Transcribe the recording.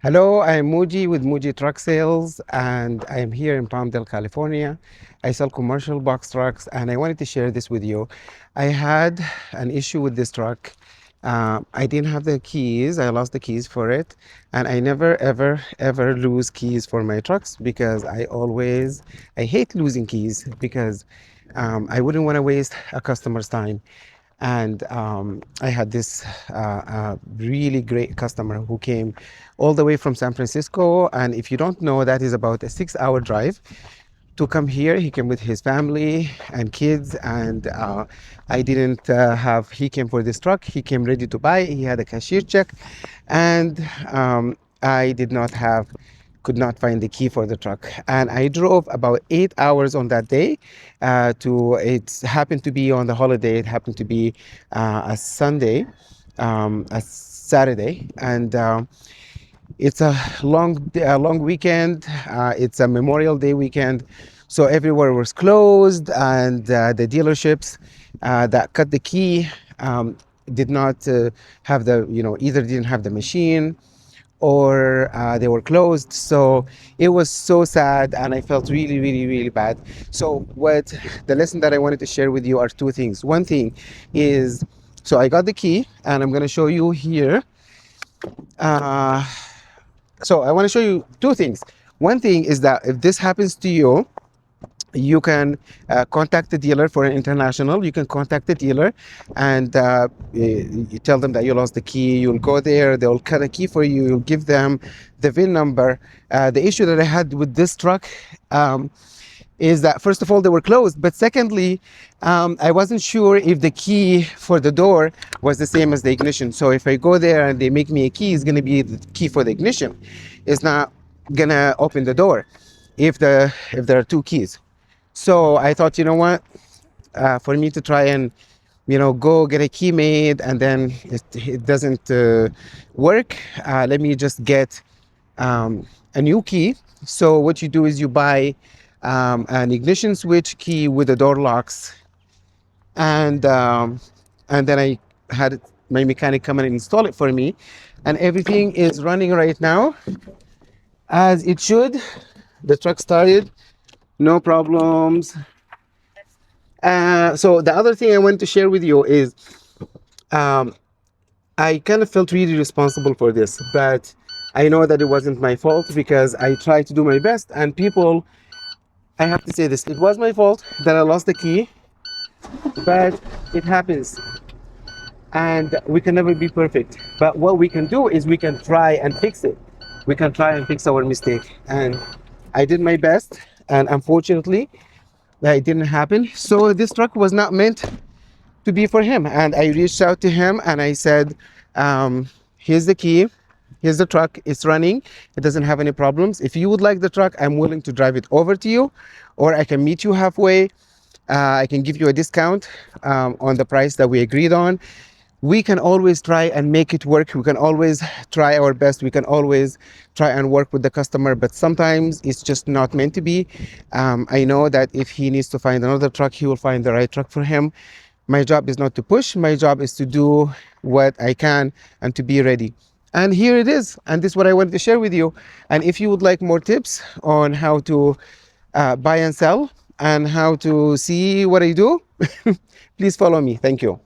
Hello, I am Mooji with Mooji Truck Sales, and I am here in Palmdale, California. I sell commercial box trucks, and I wanted to share this with you. I had an issue with this truck. I didn't have the keys. I lost the keys for it, and I never, ever, ever lose keys for my trucks because I hate losing keys because I wouldn't want to waste a customer's time. And I had this really great customer who came all the way from San Francisco. And if you don't know, that is about a 6-hour drive to come here. He came with his family and kids, and I didn't have, he came for this truck. He came ready to buy. He had a cashier check, and I did not have, could not find the key for the truck. And I drove about 8 hours on that day it happened to be on the holiday. It happened to be a Sunday, a Saturday. And it's a long weekend. It's a Memorial Day weekend. So everywhere was closed, and the dealerships that cut the key did not have either didn't have the machine, or they were closed. So it was so sad, and I felt really, really, really bad. So what the lesson that I wanted to share with you are two things. One thing is, so I got the key, and I'm going to show you here. So I want to show you two things. One thing is that if this happens to you, you can contact the dealer for an international. You can contact the dealer and you tell them that you lost the key. You'll go there, they'll cut a key for you. You'll give them the VIN number. The issue that I had with this truck is that, first of all, they were closed. But secondly, I wasn't sure if the key for the door was the same as the ignition. So if I go there and they make me a key, it's going to be the key for the ignition. It's not going to open the door if there are two keys. So I thought, you know what, for me to try and, go get a key made, and then it doesn't work, let me just get a new key. So what you do is you buy an ignition switch key with the door locks, and then I had my mechanic come and install it for me, and everything is running right now as it should. The truck started. No problems. So the other thing I want to share with you is I kind of felt really responsible for this, but I know that it wasn't my fault because I tried to do my best. And people, I have to say this, it was my fault that I lost the key, but it happens. And we can never be perfect. But what we can do is we can try and fix it. We can try and fix our mistake. And I did my best. And unfortunately, that didn't happen. So this truck was not meant to be for him. And I reached out to him and I said, here's the key, here's the truck, it's running, it doesn't have any problems. If you would like the truck, I'm willing to drive it over to you, or I can meet you halfway. I can give you a discount on the price that we agreed on. We can always try and make it work. We can always try our best. We can always try and work with the customer, but sometimes it's just not meant to be. I know that if he needs to find another truck, he will find the right truck for him. My job is not to push. My job is to do what I can and to be ready. And here it is. And this is what I wanted to share with you. And if you would like more tips on how to buy and sell and how to see what I do, please follow me. Thank you.